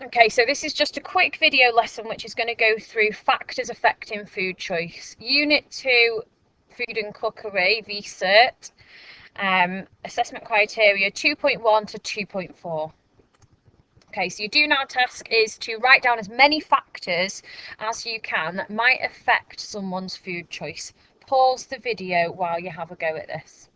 Okay, so this is just a quick video lesson which is going to go through factors affecting food choice. Unit 2, Food and Cookery, VCERT, assessment criteria 2.1 to 2.4. Okay, so your do now task is to write down as many factors as you can that might affect someone's food choice. Pause the video while you have a go at this.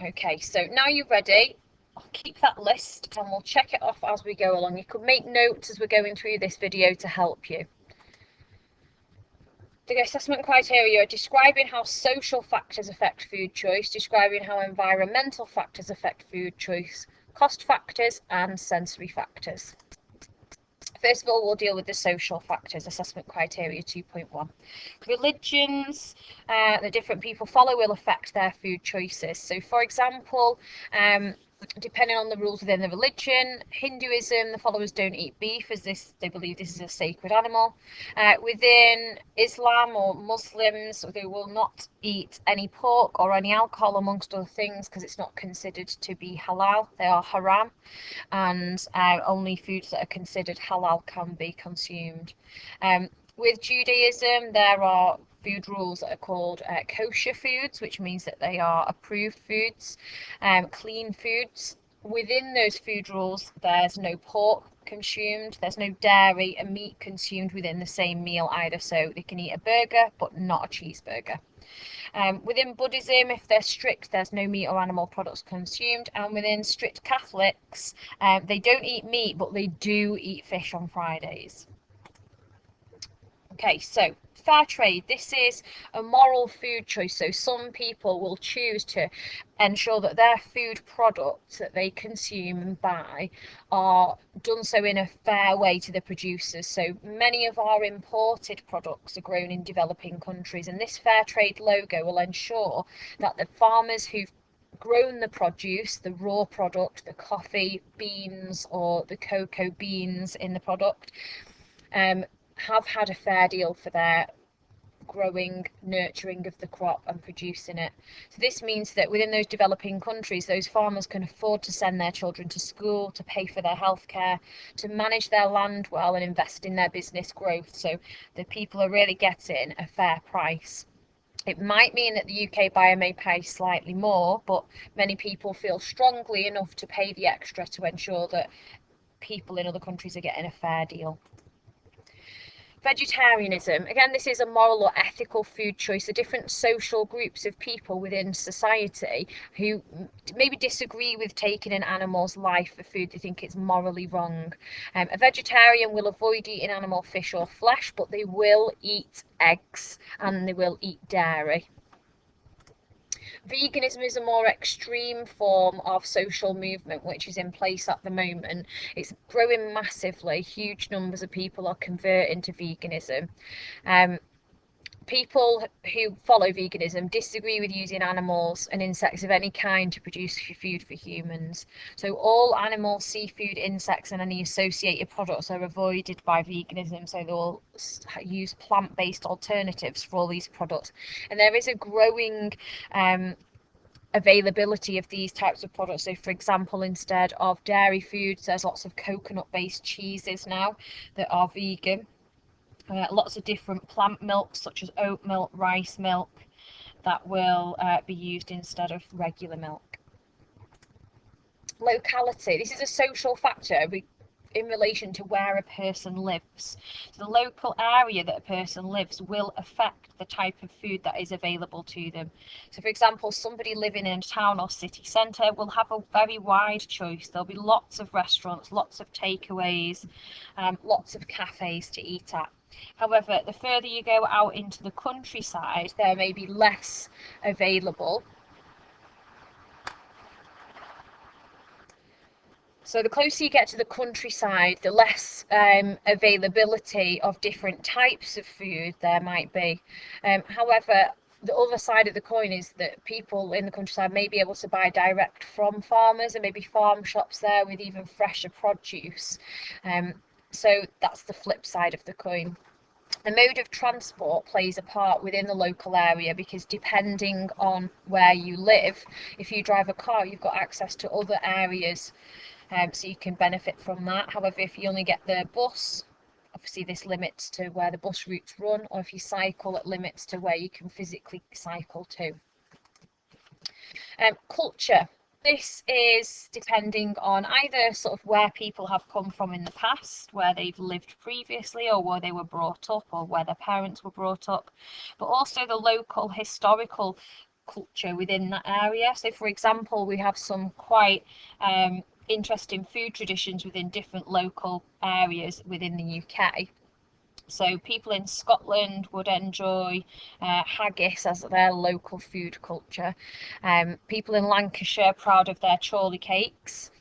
Okay, so now you're ready. I'll keep that list and we'll check it off as we go along. You could make notes as we're going through this video to help you. The assessment criteria are describing how social factors affect food choice, describing how environmental factors affect food choice, cost factors and sensory factors. First of all, we'll deal with the social factors, assessment criteria 2.1. Religions that different people follow will affect their food choices. So, for example, depending on the rules within the religion, Hinduism, the followers don't eat beef as they believe this is a sacred animal. Within Islam or Muslims, they will not eat any pork or any alcohol, amongst other things, because it's not considered to be halal. They are haram, and only foods that are considered halal can be consumed. With Judaism, there are food rules that are called kosher foods, which means that they are approved foods, clean foods. Within those food rules, there's no pork consumed, there's no dairy and meat consumed within the same meal either, so they can eat a burger but not a cheeseburger. Within Buddhism, if they're strict, there's no meat or animal products consumed, and within strict Catholics, they don't eat meat but they do eat fish on Fridays. Okay, so fair trade, this is a moral food choice. So some people will choose to ensure that their food products that they consume and buy are done so in a fair way to the producers. So many of our imported products are grown in developing countries, and this fair trade logo will ensure that the farmers who've grown the produce, the raw product, the coffee beans or the cocoa beans in the product, have had a fair deal for their growing, nurturing of the crop and producing it. So this means that within those developing countries, those farmers can afford to send their children to school, to pay for their healthcare, to manage their land well and invest in their business growth. So the people are really getting a fair price. It might mean that the UK buyer may pay slightly more, but many people feel strongly enough to pay the extra to ensure that people in other countries are getting a fair deal. Vegetarianism, again, this is a moral or ethical food choice. The different social groups of people within society who maybe disagree with taking an animal's life for food, they think it's morally wrong. A vegetarian will avoid eating animal, fish or flesh, but they will eat eggs and they will eat dairy. Veganism is a more extreme form of social movement which is in place at the moment. It's growing massively. Huge numbers of people are converting to veganism. People who follow veganism disagree with using animals and insects of any kind to produce food for humans. So all animal, seafood, insects and any associated products are avoided by veganism, so they will use plant-based alternatives for all these products. And there is a growing availability of these types of products. So for example, instead of dairy foods, there's lots of coconut-based cheeses now that are vegan. Lots of different plant milks such as oat milk, rice milk that will be used instead of regular milk. Locality, this is a social factor in relation to where a person lives. So the local area that a person lives will affect the type of food that is available to them. So for example, somebody living in a town or city centre will have a very wide choice. There'll be lots of restaurants, lots of takeaways, lots of cafes to eat at. However, the further you go out into the countryside, there may be less available. So the closer you get to the countryside, the less availability of different types of food there might be. However, the other side of the coin is that people in the countryside may be able to buy direct from farmers, and maybe farm shops there with even fresher produce. So that's the flip side of the coin. The mode of transport plays a part within the local area, because depending on where you live, if you drive a car, you've got access to other areas, so you can benefit from that. However, if you only get the bus, obviously this limits to where the bus routes run, or if you cycle, it limits to where you can physically cycle to. Culture. This is depending on either sort of where people have come from in the past, where they've lived previously, or where they were brought up, or where their parents were brought up, but also the local historical culture within that area. So for example, we have some quite interesting food traditions within different local areas within the UK. So people in Scotland would enjoy haggis as their local food culture. People in Lancashire are proud of their Chorley cakes.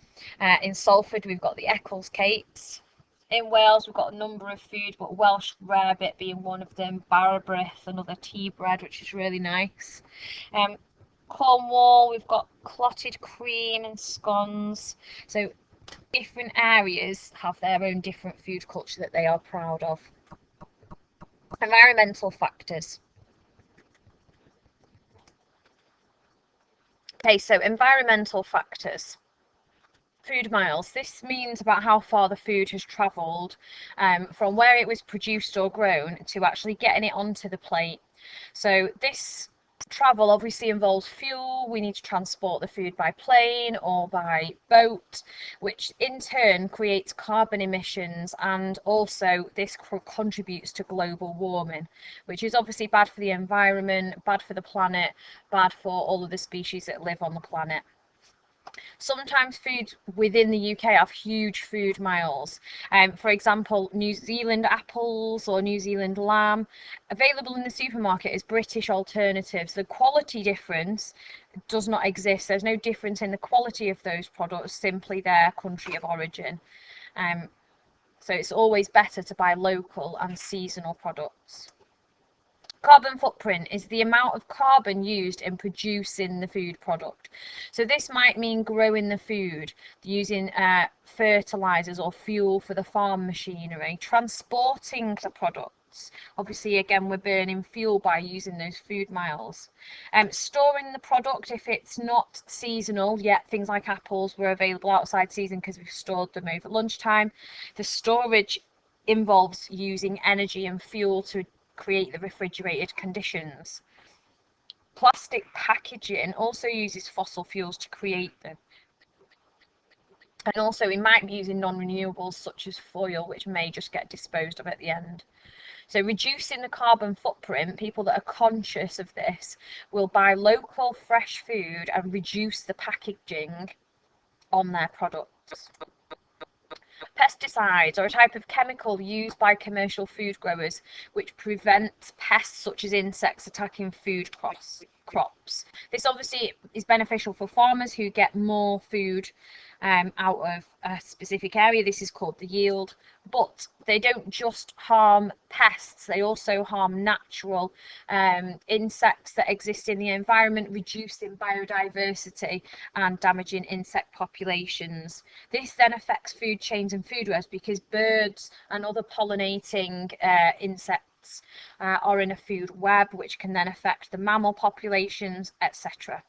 In Salford we've got the Eccles cakes. In Wales we've got a number of food, but Welsh rarebit being one of them, Barabryth, another tea bread, which is really nice. Cornwall, we've got clotted cream and scones. So different areas have their own different food culture that they are proud of. Environmental factors. Okay, so environmental factors. Food miles. This means about how far the food has travelled from where it was produced or grown to actually getting it onto the plate. So this travel obviously involves fuel. We need to transport the food by plane or by boat, which in turn creates carbon emissions, and also this contributes to global warming, which is obviously bad for the environment, bad for the planet, bad for all of the species that live on the planet. Sometimes foods within the UK have huge food miles. For example, New Zealand apples or New Zealand lamb available in the supermarket as British alternatives. The quality difference does not exist. There's no difference in the quality of those products, simply their country of origin. So it's always better to buy local and seasonal products. Carbon footprint is the amount of carbon used in producing the food product. So this might mean growing the food, using fertilisers or fuel for the farm machinery, transporting the products. Obviously, again, we're burning fuel by using those food miles. Storing the product if it's not seasonal yet. Things like apples were available outside season because we've stored them over lunchtime. The storage involves using energy and fuel to create the refrigerated conditions. Plastic packaging also uses fossil fuels to create them. And also we might be using non-renewables such as foil, which may just get disposed of at the end. So reducing the carbon footprint, people that are conscious of this will buy local fresh food and reduce the packaging on their products. Pesticides are a type of chemical used by commercial food growers which prevents pests such as insects attacking food crops. This obviously is beneficial for farmers who get more food out of a specific area. This is called the yield, but they don't just harm pests, they also harm natural insects that exist in the environment, reducing biodiversity and damaging insect populations. This then affects food chains and food webs because birds and other pollinating insects are in a food web, which can then affect the mammal populations, etc.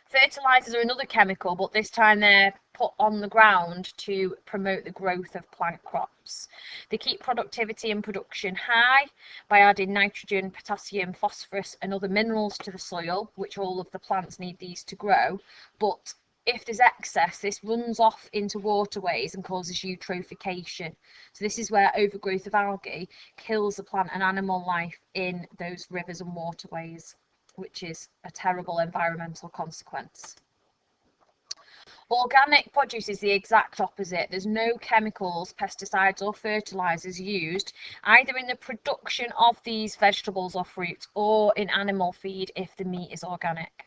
Fertilisers are another chemical, but this time they're put on the ground to promote the growth of plant crops. They keep productivity and production high by adding nitrogen, potassium, phosphorus and other minerals to the soil, which all of the plants need these to grow. But if there's excess, this runs off into waterways and causes eutrophication. So this is where overgrowth of algae kills the plant and animal life in those rivers and waterways, which is a terrible environmental consequence. Organic produce is the exact opposite. There's no chemicals, pesticides or fertilisers used either in the production of these vegetables or fruits or in animal feed if the meat is organic.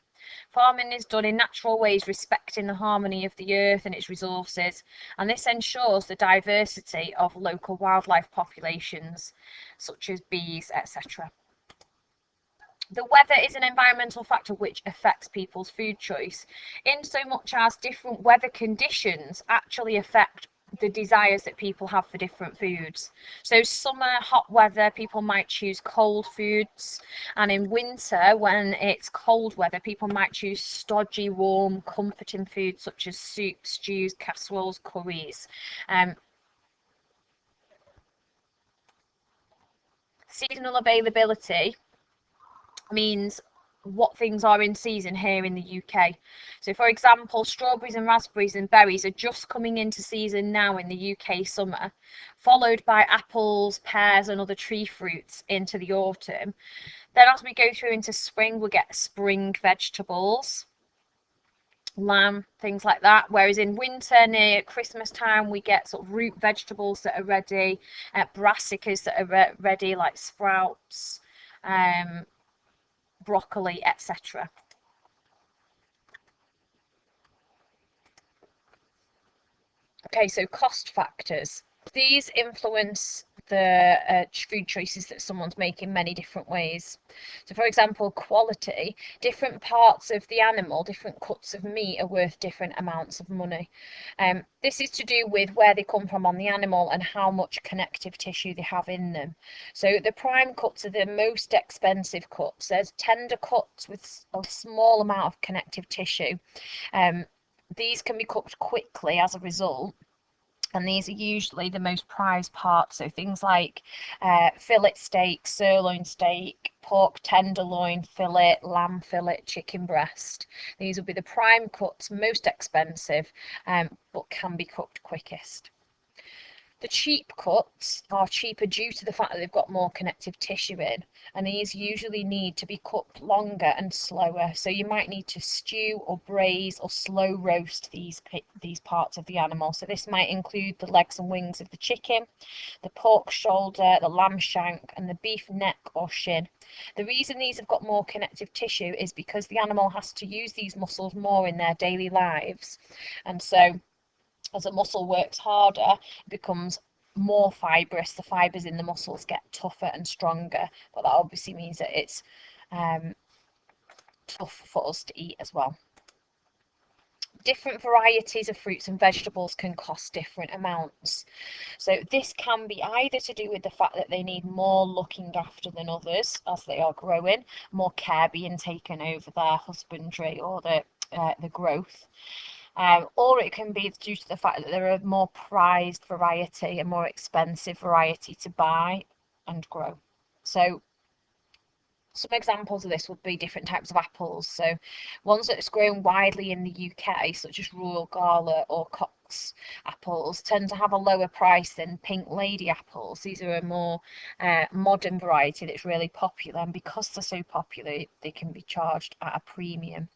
Farming is done in natural ways, respecting the harmony of the earth and its resources, and this ensures the diversity of local wildlife populations such as bees, etc. The weather is an environmental factor which affects people's food choice, in so much as different weather conditions actually affect the desires that people have for different foods. So summer, hot weather, people might choose cold foods, and in winter, when it's cold weather, people might choose stodgy, warm, comforting foods such as soups, stews, casseroles, curries. Seasonal availability means what things are in season here in the UK. So for example, strawberries and raspberries and berries are just coming into season now in the UK summer, followed by apples, pears and other tree fruits into the autumn. Then as we go through into spring, we'll get spring vegetables, lamb, things like that. Whereas in winter, near Christmas time, we get sort of root vegetables that are ready, brassicas that are ready, like sprouts, broccoli, etc. Okay, so cost factors. These influence the food choices that someone's making in many different ways. So for example, quality, different parts of the animal, different cuts of meat are worth different amounts of money. This is to do with where they come from on the animal and how much connective tissue they have in them. So the prime cuts are the most expensive cuts. There's tender cuts with a small amount of connective tissue. These can be cooked quickly as a result, and these are usually the most prized parts. So things like fillet steak, sirloin steak, pork tenderloin, fillet, lamb fillet, chicken breast. These will be the prime cuts, most expensive, but can be cooked quickest. The cheap cuts are cheaper due to the fact that they've got more connective tissue in, and these usually need to be cooked longer and slower. So you might need to stew or braise or slow roast these parts of the animal. So this might include the legs and wings of the chicken, the pork shoulder, the lamb shank, and the beef neck or shin. The reason these have got more connective tissue is because the animal has to use these muscles more in their daily lives, and so as a muscle works harder, it becomes more fibrous. The fibres in the muscles get tougher and stronger, but that obviously means that it's tough for us to eat as well. Different varieties of fruits and vegetables can cost different amounts. So this can be either to do with the fact that they need more looking after than others as they are growing, more care being taken over their husbandry or the growth. Or it can be due to the fact that they're a more prized variety, a more expensive variety to buy and grow. So some examples of this would be different types of apples. So ones that's grown widely in the UK, such as Royal Gala or Cox apples, tend to have a lower price than Pink Lady apples. These are a more modern variety that's really popular, and because they're so popular, they can be charged at a premium.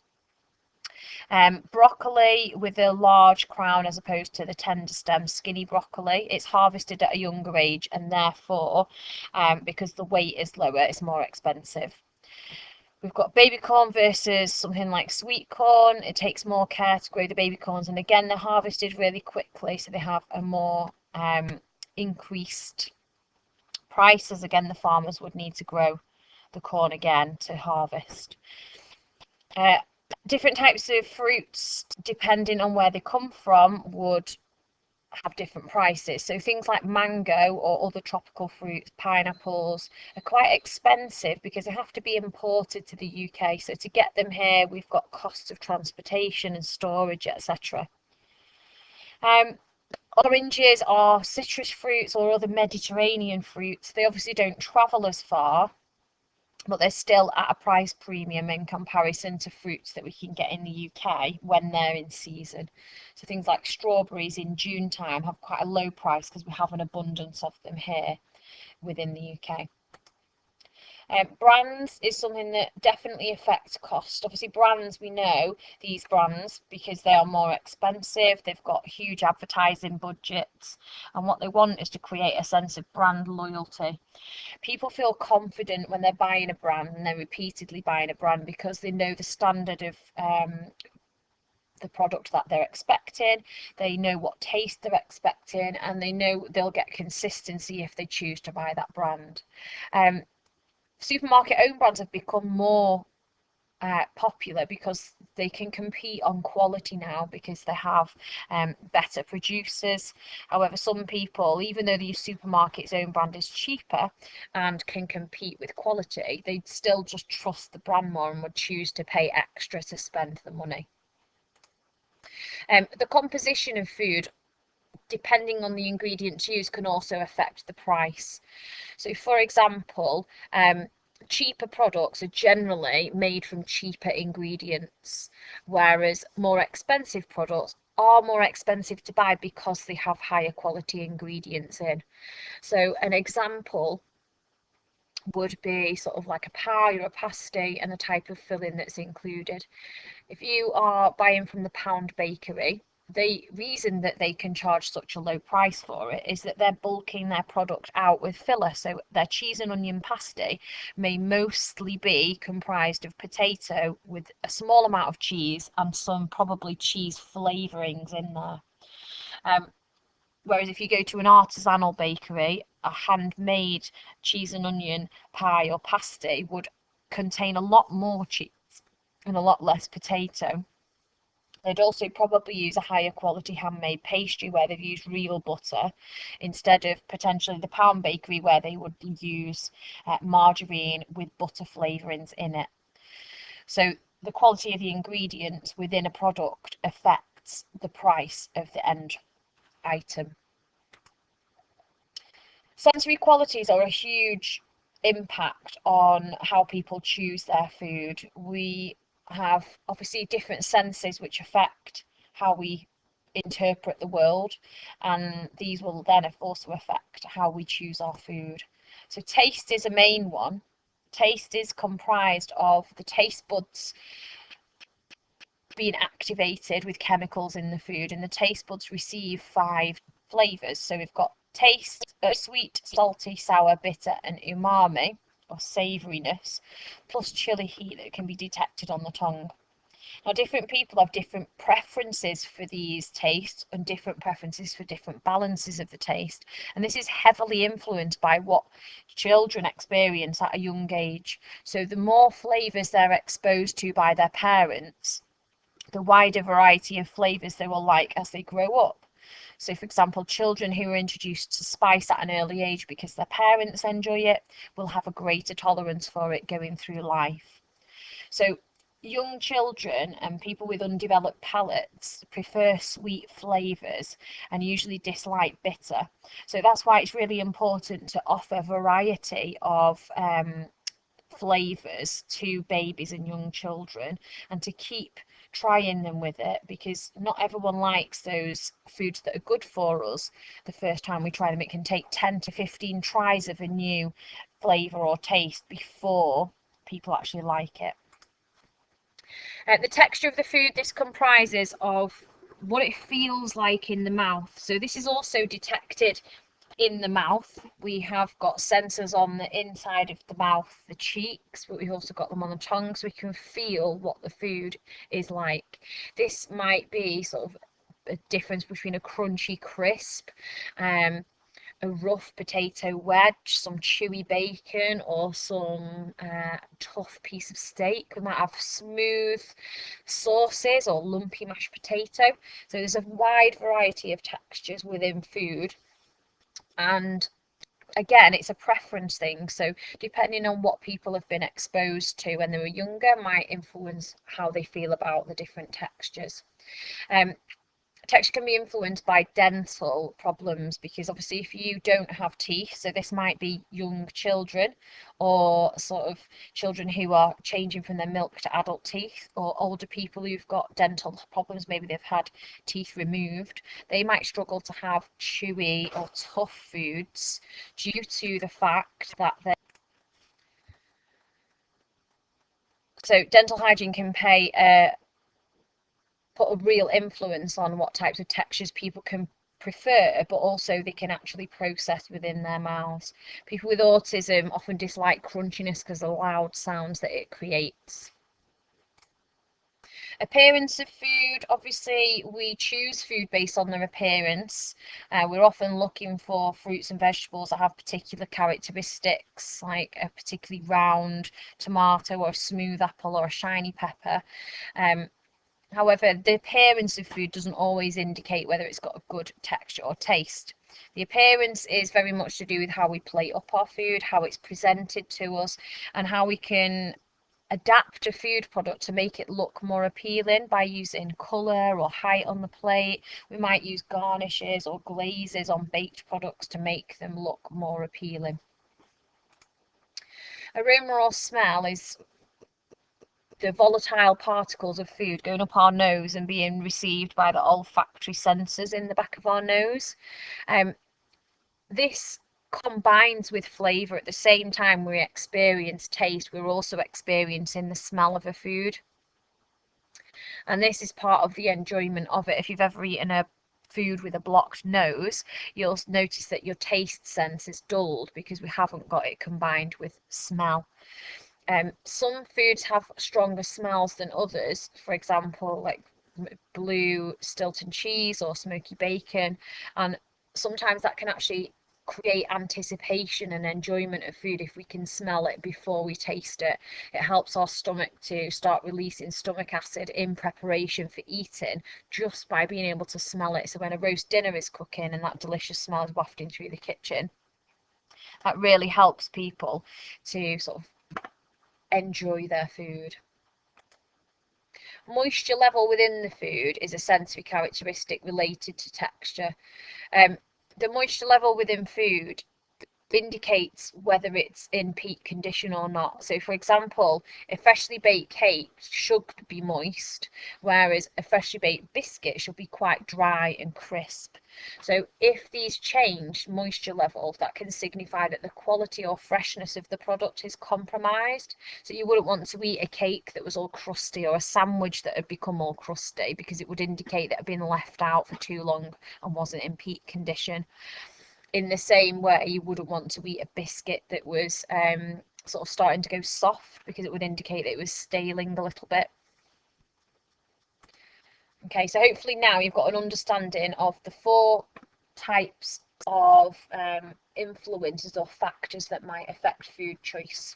Broccoli with a large crown as opposed to the tender stem skinny broccoli. It's harvested at a younger age, and therefore, because the weight is lower, it's more expensive. We've got baby corn versus something like sweet corn. It takes more care to grow the baby corns, and again, they're harvested really quickly, so they have a more increased price, as again, the farmers would need to grow the corn again to harvest. Different types of fruits, depending on where they come from, would have different prices. So things like mango or other tropical fruits, pineapples, are quite expensive because they have to be imported to the UK. So to get them here, we've got costs of transportation and storage, etc. Oranges are citrus fruits or other Mediterranean fruits. They obviously don't travel as far, but they're still at a price premium in comparison to fruits that we can get in the UK when they're in season. So things like strawberries in June time have quite a low price because we have an abundance of them here within the UK. Brands is something that definitely affects cost. Obviously, brands, we know these brands because they are more expensive. They've got huge advertising budgets, and what they want is to create a sense of brand loyalty. People feel confident when they're buying a brand and they're repeatedly buying a brand because they know the standard of the product that they're expecting, they know what taste they're expecting, and they know they'll get consistency if they choose to buy that brand. Supermarket own brands have become more popular because they can compete on quality now because they have better producers. However, some people, even though the supermarket's own brand is cheaper and can compete with quality, they'd still just trust the brand more and would choose to pay extra to spend the money. The composition of food, depending on the ingredients used, can also affect the price. So, for example, cheaper products are generally made from cheaper ingredients, whereas more expensive products are more expensive to buy because they have higher quality ingredients in. So, an example would be sort of like a pie or a pasty and the type of filling that's included. If you are buying from the pound bakery, the reason that they can charge such a low price for it is that they're bulking their product out with filler. So their cheese and onion pasty may mostly be comprised of potato with a small amount of cheese and some probably cheese flavourings in there. Whereas if you go to an artisanal bakery, a handmade cheese and onion pie or pasty would contain a lot more cheese and a lot less potato. They'd also probably use a higher quality handmade pastry where they've used real butter instead of potentially the pound bakery where they would use margarine with butter flavourings in it. So the quality of the ingredients within a product affects the price of the end item. Sensory qualities are a huge impact on how people choose their food. We have obviously different senses which affect how we interpret the world, and these will then also affect how we choose our food. So taste is a main one. Taste is comprised of the taste buds being activated with chemicals in the food, and the taste buds receive 5 flavours. So we've got taste, sweet, salty, sour, bitter, and umami, or savouriness, plus chili heat that can be detected on the tongue. Now, different people have different preferences for these tastes and different preferences for different balances of the taste. And this is heavily influenced by what children experience at a young age. So the more flavours they're exposed to by their parents, the wider variety of flavours they will like as they grow up. So, for example, children who are introduced to spice at an early age because their parents enjoy it will have a greater tolerance for it going through life. So, young children and people with undeveloped palates prefer sweet flavours and usually dislike bitter. So that's why it's really important to offer variety of flavours to babies and young children, and to keep trying them with it, because not everyone likes those foods that are good for us the first time we try them. It can take 10 to 15 tries of a new flavour or taste before people actually like it. The texture of the food, this comprises of what it feels like in the mouth. So this is also detected in the mouth. We have got sensors on the inside of the mouth, the cheeks, but we've also got them on the tongue, so we can feel what the food is like. This might be sort of a difference between a crunchy crisp, a rough potato wedge, some chewy bacon, or some tough piece of steak. We might have smooth sauces or lumpy mashed potato. So there's a wide variety of textures within food. And again, it's a preference thing. So depending on what people have been exposed to when they were younger might influence how they feel about the different textures. Texture can be influenced by dental problems, because obviously if you don't have teeth, so this might be young children or sort of children who are changing from their milk to adult teeth, or older people who've got dental problems, maybe they've had teeth removed, they might struggle to have chewy or tough foods due to the fact that they're so dental hygiene can put a real influence on what types of textures people can prefer, but also they can actually process within their mouths. People with autism often dislike crunchiness because of the loud sounds that it creates. Appearance of food, obviously we choose food based on their appearance. We're often looking for fruits and vegetables that have particular characteristics, like a particularly round tomato or a smooth apple or a shiny pepper. However, the appearance of food doesn't always indicate whether it's got a good texture or taste. The appearance is very much to do with how we plate up our food, how it's presented to us, and how we can adapt a food product to make it look more appealing by using colour or height on the plate. We might use garnishes or glazes on baked products to make them look more appealing. Aroma or smell is the volatile particles of food going up our nose and being received by the olfactory sensors in the back of our nose. This combines with flavour. At the same time we experience taste, we're also experiencing the smell of a food. And this is part of the enjoyment of it. If you've ever eaten a food with a blocked nose, you'll notice that your taste sense is dulled because we haven't got it combined with smell. Some foods have stronger smells than others, for example, like blue Stilton cheese or smoky bacon, and sometimes that can actually create anticipation and enjoyment of food if we can smell it before we taste it. It helps our stomach to start releasing stomach acid in preparation for eating just by being able to smell it. So when a roast dinner is cooking and that delicious smell is wafting through the kitchen, that really helps people to sort of enjoy their food. Moisture level within the food is a sensory characteristic related to texture. The moisture level within food indicates whether it's in peak condition or not. So for example, a freshly baked cake should be moist, whereas a freshly baked biscuit should be quite dry and crisp. So if these change moisture levels, that can signify that the quality or freshness of the product is compromised. So you wouldn't want to eat a cake that was all crusty or a sandwich that had become all crusty, because it would indicate that it had been left out for too long and wasn't in peak condition. In the same way, you wouldn't want to eat a biscuit that was sort of starting to go soft, because it would indicate that it was staling a little bit. Okay, so hopefully now you've got an understanding of the 4 types of influences or factors that might affect food choice.